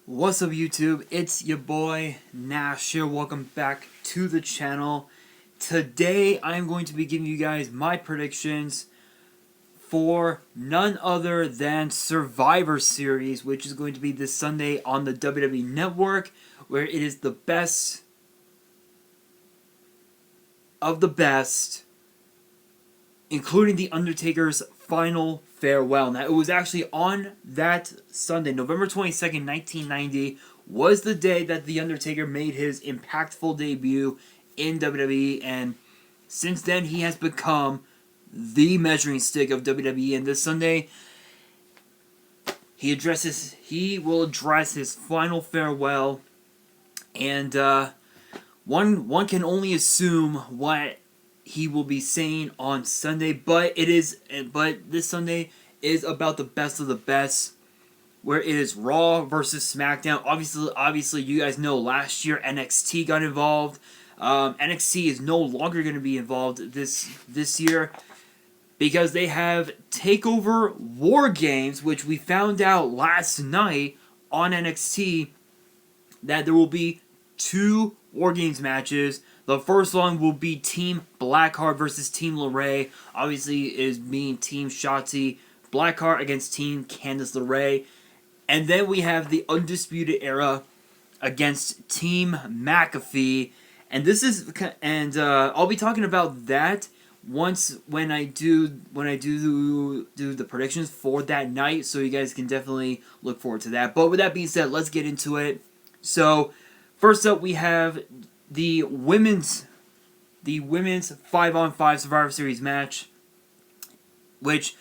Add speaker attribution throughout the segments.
Speaker 1: What's up YouTube? It's your boy Nash here. Welcome back to the channel. Today I'm going to be giving you guys my predictions for none other than Survivor Series, which is going to be this Sunday on the WWE Network, where it is the best of the best, including The Undertaker's final farewell. Now, it was actually on that Sunday, November 22nd, 1990, was the day that The Undertaker made his impactful debut in WWE, and since then, he has become the measuring stick of WWE, and this Sunday, he will address his final farewell, and one can only assume what he will be saying on Sunday, but this Sunday is about the best of the best, where it is Raw versus SmackDown. Obviously, you guys know last year NXT got involved. NXT is no longer going to be involved this year because they have Takeover War Games, which we found out last night on NXT that there will be 2 War Games matches. The first one will be Team Blackheart versus Team LeRae. Obviously, is being Team Shotzi Blackheart against Team Candice LeRae. And then we have the Undisputed Era against Team McAfee. And I'll be talking about that when I do the predictions for that night. So you guys can definitely look forward to that. But with that being said, let's get into it. So first up, we have the women's 5-on-5 Survivor Series match, which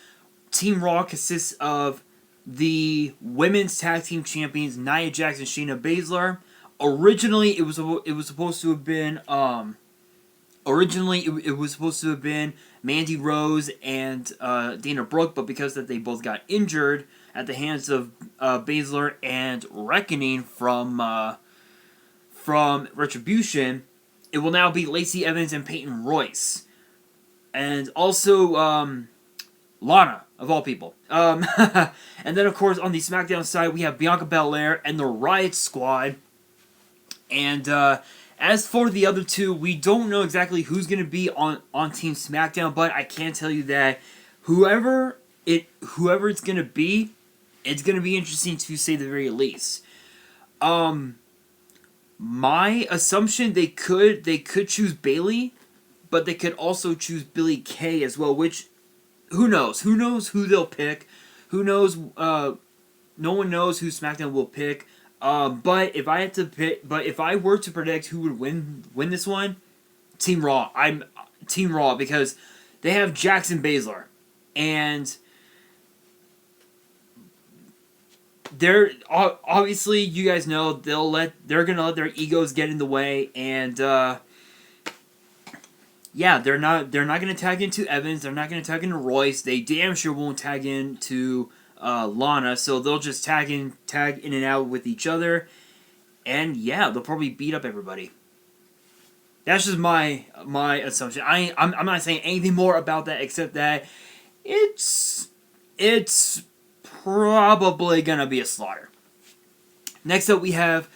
Speaker 1: Team Raw consists of the women's tag team champions Nia Jax and Shayna Baszler. Originally, it was supposed to have been Mandy Rose and Dana Brooke, but because that they both got injured at the hands of Baszler and Reckoning from Retribution, it will now be Lacey Evans and Peyton Royce. And also, Lana, of all people. And then, of course, on the SmackDown side, we have Bianca Belair and the Riot Squad. And as for the other two, we don't know exactly who's going to be on Team SmackDown, but I can tell you that whoever it's going to be, it's going to be interesting to say the very least. My assumption, they could choose Bayley, but they could also choose Billie Kay as well, which, who knows? Who knows who they'll pick? Who knows? No one knows who SmackDown will pick. But if I were to predict who would win this one, Team Raw. I'm Team Raw because they have Jackson Baszler, and they're obviously, you guys know, they're gonna let their egos get in the way, and yeah, they're not gonna tag into Evans, they're not gonna tag into Royce, they damn sure won't tag into Lana, so they'll just tag in and out with each other, and yeah, they'll probably beat up everybody. That's just my assumption. I'm not saying anything more about that except that it's probably gonna be a slaughter. Next up, we have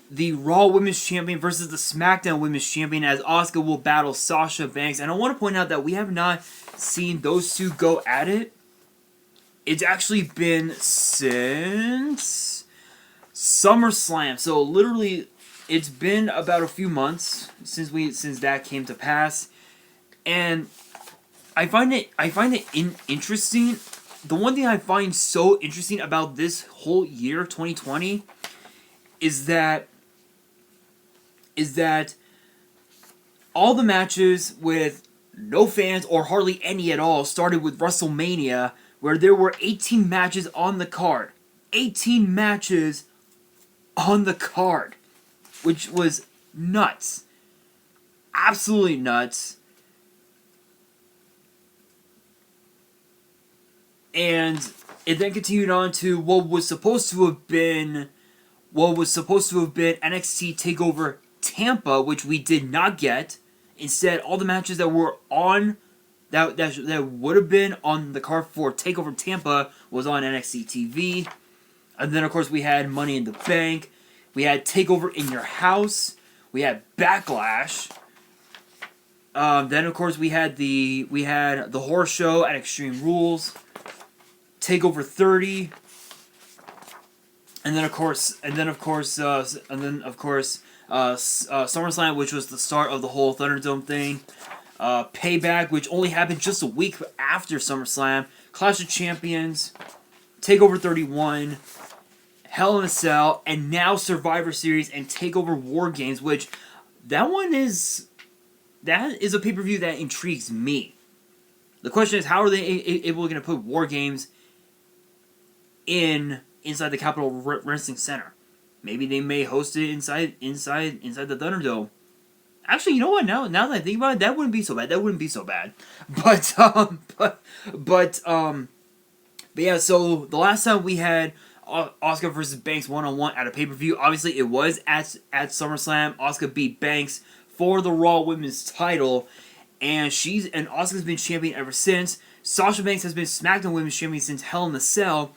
Speaker 1: the Raw Women's Champion versus the SmackDown Women's Champion, as Asuka will battle Sasha Banks. And I want to point out that we have not seen those two go at it. It's actually been since SummerSlam, so literally it's been about a few months since that came to pass, and I find it interesting. The one thing I find so interesting about this whole year, 2020, is that all the matches with no fans or hardly any at all started with WrestleMania, where there were 18 matches on the card. 18 matches on the card, which was nuts. Absolutely nuts. And it then continued on to what was supposed to have been NXT TakeOver Tampa, which we did not get. Instead, all the matches that were on that would have been on the card for TakeOver Tampa was on NXT TV. And then, of course, we had Money in the Bank. We had TakeOver in Your House. We had Backlash. Then, of course, we had the Horror Show at Extreme Rules. TakeOver 30. And then, of course, SummerSlam, which was the start of the whole Thunderdome thing. Payback, which only happened just a week after SummerSlam. Clash of Champions. TakeOver 31. Hell in a Cell, and now Survivor Series and TakeOver War Games, which that is a pay-per-view that intrigues me. The question is, how are they able to put War Games inside the Capitol Wrestling Center? Maybe they may host it inside the Thunderdome. Actually, you know what? Now that I think about it, that wouldn't be so bad. But yeah. So the last time we had Asuka versus Banks one-on-one at a pay-per-view, obviously it was at SummerSlam. Asuka beat Banks for the Raw Women's title, and Asuka's been champion ever since. Sasha Banks has been SmackDown Women's champion since Hell in a Cell,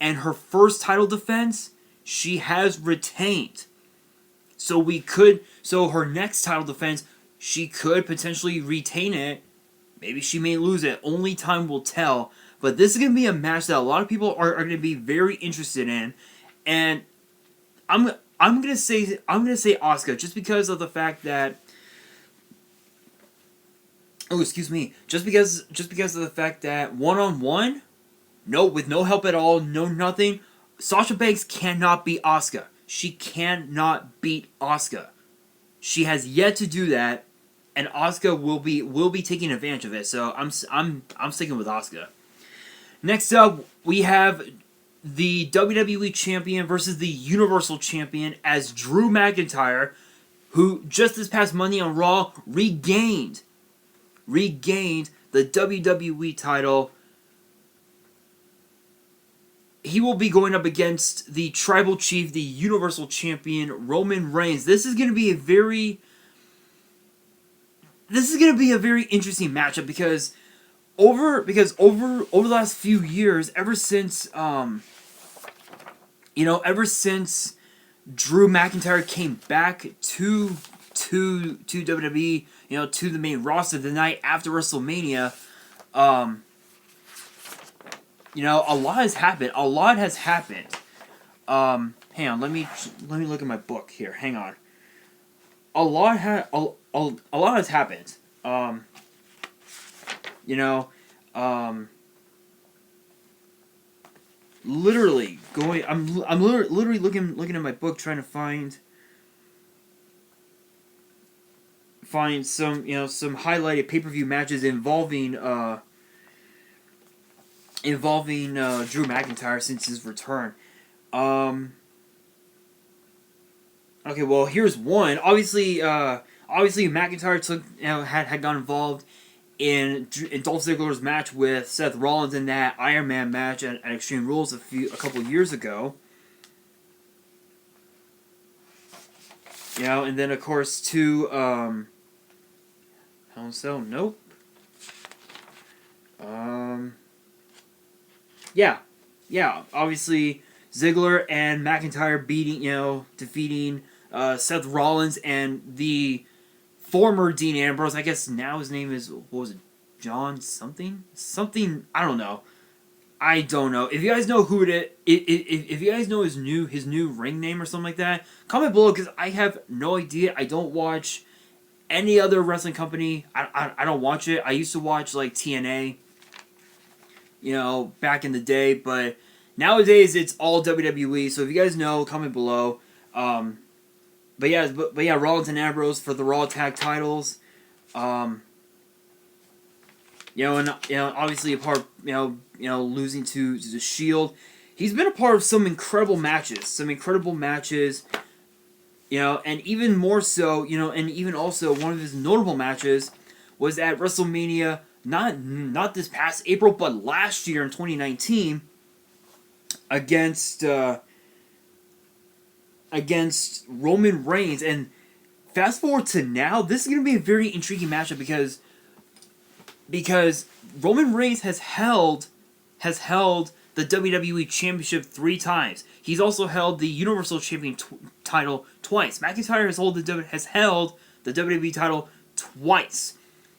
Speaker 1: and her first title defense, she has retained. So her next title defense, she could potentially retain it. Maybe she may lose it. Only time will tell. But this is going to be a match that a lot of people are going to be very interested in, and I'm going to say Asuka just because of the fact that just because of the fact that one-on-one, with no help at all, no nothing, Sasha Banks cannot beat Asuka. She cannot beat Asuka. She has yet to do that, and Asuka will be taking advantage of it. So I'm sticking with Asuka. Next up, we have the WWE Champion versus the Universal Champion as Drew McIntyre, who just this past Monday on Raw regained the WWE title. He will be going up against the Tribal Chief, the Universal Champion, Roman Reigns. This is going to be a very interesting matchup because over the last few years, ever since Drew McIntyre came back to WWE, to the main roster the night after WrestleMania, a lot has happened. Hang on, let me look at my book here. Hang on. A lot has happened. Literally going. I'm literally looking at my book trying to find some some highlighted pay-per-view matches involving Drew McIntyre since his return. Okay, well here's one. Obviously McIntyre had got involved in Dolph Ziggler's match with Seth Rollins in that Iron Man match at Extreme Rules a couple years ago. And then of course to Hell in a Cell, nope. Obviously Ziggler and McIntyre defeating Seth Rollins and the former Dean Ambrose. I guess now his name is, what was it, John something? I don't know. If you guys know who it is, if you guys know his new ring name or something like that, comment below because I have no idea. I don't watch any other wrestling company. I don't watch it. I used to watch like TNA, back in the day, but nowadays it's all WWE. So if you guys know, comment below. But yeah, Rollins and Ambrose for the Raw Tag Titles. And obviously a part, losing to the Shield. He's been a part of some incredible matches, and even more so, and even also one of his notable matches was at WrestleMania, not this past April, but last year in 2019, against Roman Reigns. And fast forward to now, this is going to be a very intriguing matchup because Roman Reigns has held the WWE Championship 3 times. He's also held the Universal Champion title twice. McIntyre has held the WWE title twice.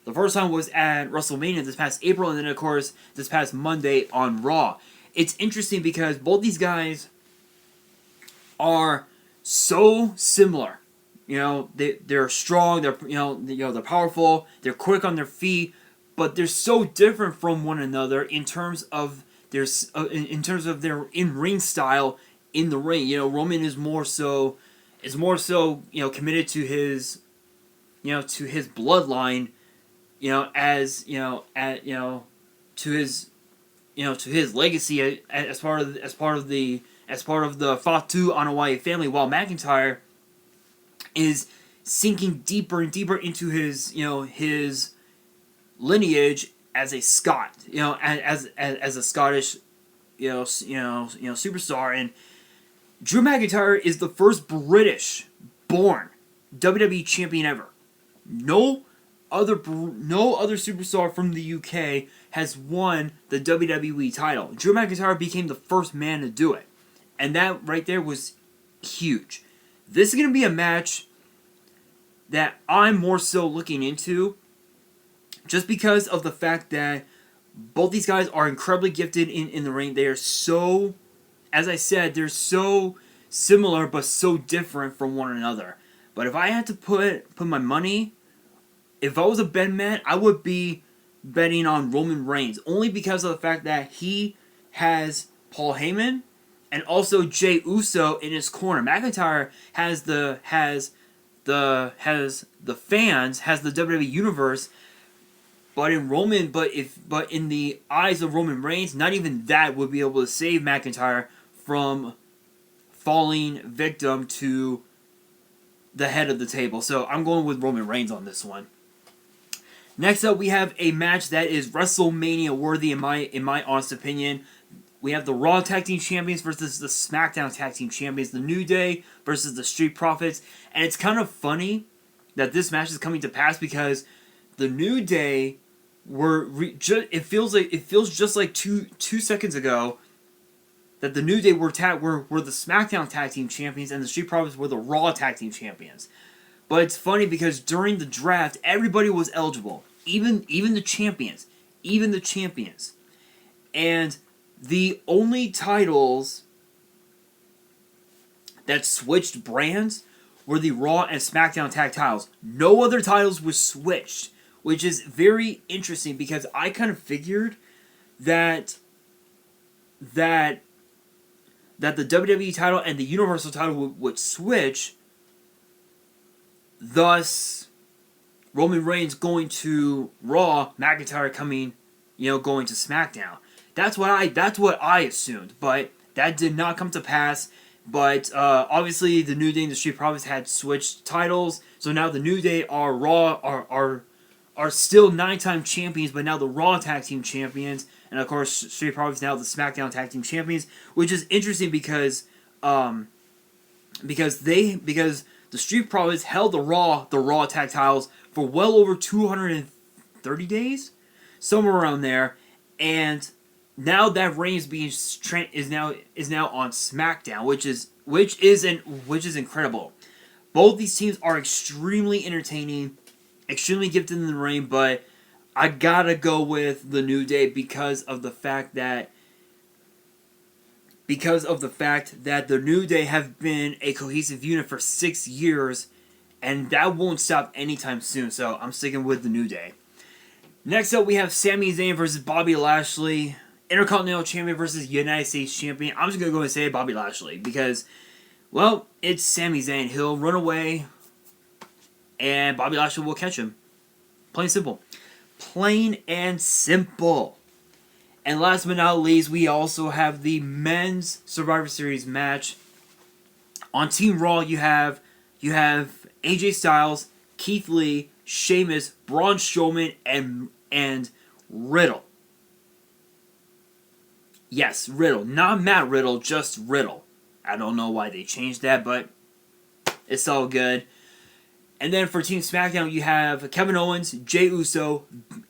Speaker 1: The first time was at WrestleMania this past April, and then, of course, this past Monday on Raw. It's interesting because both these guys are so similar. You know, they're strong, they're powerful, they're quick on their feet, but they're so different from one another in terms of their in-ring style in the ring. You know, Roman is more so committed to his bloodline, to his legacy as part of the Fatu Anoa'i family, while McIntyre is sinking deeper and deeper into his lineage as a Scot, as a Scottish superstar. And Drew McIntyre is the first British-born WWE champion ever. No other superstar from the UK has won the WWE title. Drew McIntyre became the first man to do it, and that right there was huge. This is going to be a match that I'm more so looking into, just because of the fact that both these guys are incredibly gifted in the ring. They are so, as I said, they're so similar but so different from one another. But if I had to put my money, if I was a betting man, I would be betting on Roman Reigns, only because of the fact that he has Paul Heyman and also Jey Uso in his corner. McIntyre has the fans, has the WWE Universe, but in the eyes of Roman Reigns, not even that would be able to save McIntyre from falling victim to the head of the table. So I'm going with Roman Reigns on this one. Next up, we have a match that is WrestleMania worthy in my honest opinion. We have the Raw Tag Team Champions versus the SmackDown Tag Team Champions, the New Day versus the Street Profits. And it's kind of funny that this match is coming to pass because the New Day it feels just like two seconds ago that the New Day were the SmackDown Tag Team Champions and the Street Profits were the Raw Tag Team Champions. But it's funny because during the draft, everybody was eligible, even the champions, and the only titles that switched brands were the Raw and SmackDown tag titles. No other titles were switched, which is very interesting because I kind of figured that the WWE title and the Universal title would switch, thus Roman Reigns going to Raw, McIntyre going to SmackDown. That's what I assumed, but that did not come to pass. But obviously, the New Day and the Street Profits had switched titles, so now the New Day are still 9-time champions, but now the Raw Tag Team Champions, and of course, Street Profits now the SmackDown Tag Team Champions, which is interesting because the Street Profits held the Raw Tag titles for well over 230 days, somewhere around there, and now that reign is now on SmackDown, which is incredible. Both these teams are extremely entertaining, extremely gifted in the ring, but I gotta go with the New Day because of the fact that the New Day have been a cohesive unit for 6 years, and that won't stop anytime soon. So I'm sticking with the New Day. Next up, we have Sami Zayn versus Bobby Lashley. Intercontinental Champion versus United States Champion. I'm just going to go and say Bobby Lashley because, well, it's Sami Zayn. He'll run away and Bobby Lashley will catch him. Plain and simple. Plain and simple. And last but not least, we also have the Men's Survivor Series match. On Team Raw, you have AJ Styles, Keith Lee, Sheamus, Braun Strowman, and Riddle. Yes, Riddle. Not Matt Riddle, just Riddle. I don't know why they changed that, but it's all good. And then for Team SmackDown, you have Kevin Owens, Jey Uso,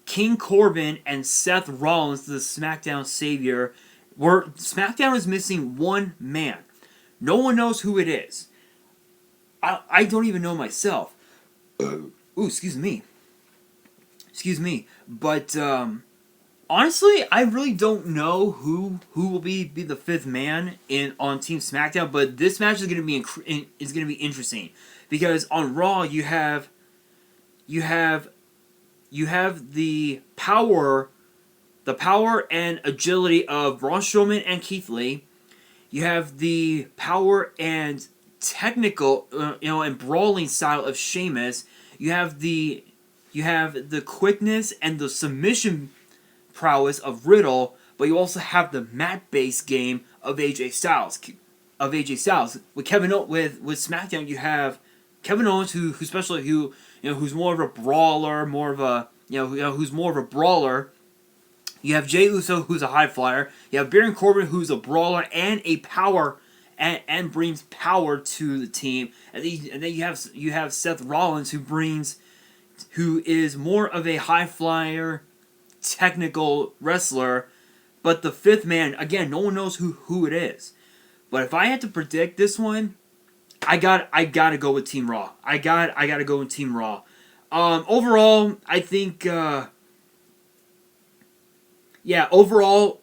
Speaker 1: King Corbin, and Seth Rollins, the SmackDown Savior, where SmackDown is missing one man. No one knows who it is. I don't even know myself. Ooh, excuse me. Excuse me. But honestly, I really don't know who will be the fifth man on Team SmackDown. But this match is going to be interesting because on Raw you have the power and agility of Braun Strowman and Keith Lee. You have the power and technical, and brawling style of Sheamus. You have the quickness and the submission prowess of Riddle, but you also have the mat-based game of AJ Styles. With with SmackDown, you have Kevin Owens, who's more of a brawler, who's more of a brawler. You have Jey Uso, who's a high flyer. You have Baron Corbin, who's a brawler and a power, and brings power to the team. And then you have Seth Rollins, who is more of a high flyer, technical wrestler. But the fifth man, again, no one knows who it is. But if I had to predict this one, I gotta go with Team Raw. I gotta go with Team Raw. Overall, I think. Overall,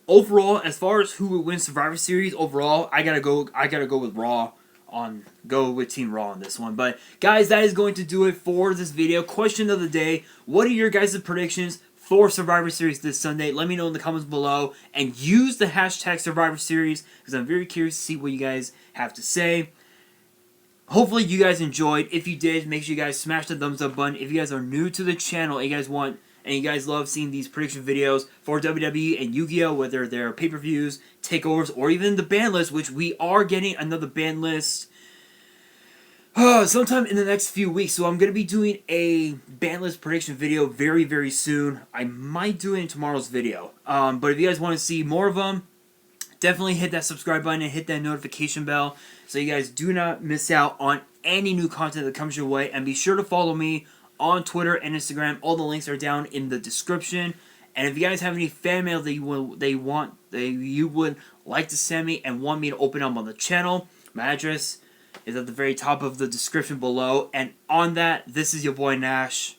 Speaker 1: as far as who would win Survivor Series, overall, I gotta go with Raw go with Team Raw on this one. But guys, that is going to do it for this video. Question of the day: what are your guys' predictions for Survivor Series this Sunday? Let me know in the comments below, and use the hashtag Survivor Series because I'm very curious to see what you guys have to say. Hopefully you guys enjoyed. If you did, make sure you guys smash the thumbs up button. If you guys are new to the channel and you guys love seeing these prediction videos for WWE and YuGiOh, whether they're pay-per-views, takeovers, or even the ban list, which we are getting another ban list sometime in the next few weeks. So I'm going to be doing a ban list prediction video very, very soon. I might do it in tomorrow's video. But if you guys want to see more of them, definitely hit that subscribe button and hit that notification bell so you guys do not miss out on any new content that comes your way. And be sure to follow me on Twitter and Instagram. All the links are down in the description. And if you guys have any fan mail that you would like to send me and want me to open up on the channel, my address is at the very top of the description below. And on that, this is your boy Nash,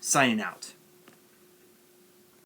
Speaker 1: signing out.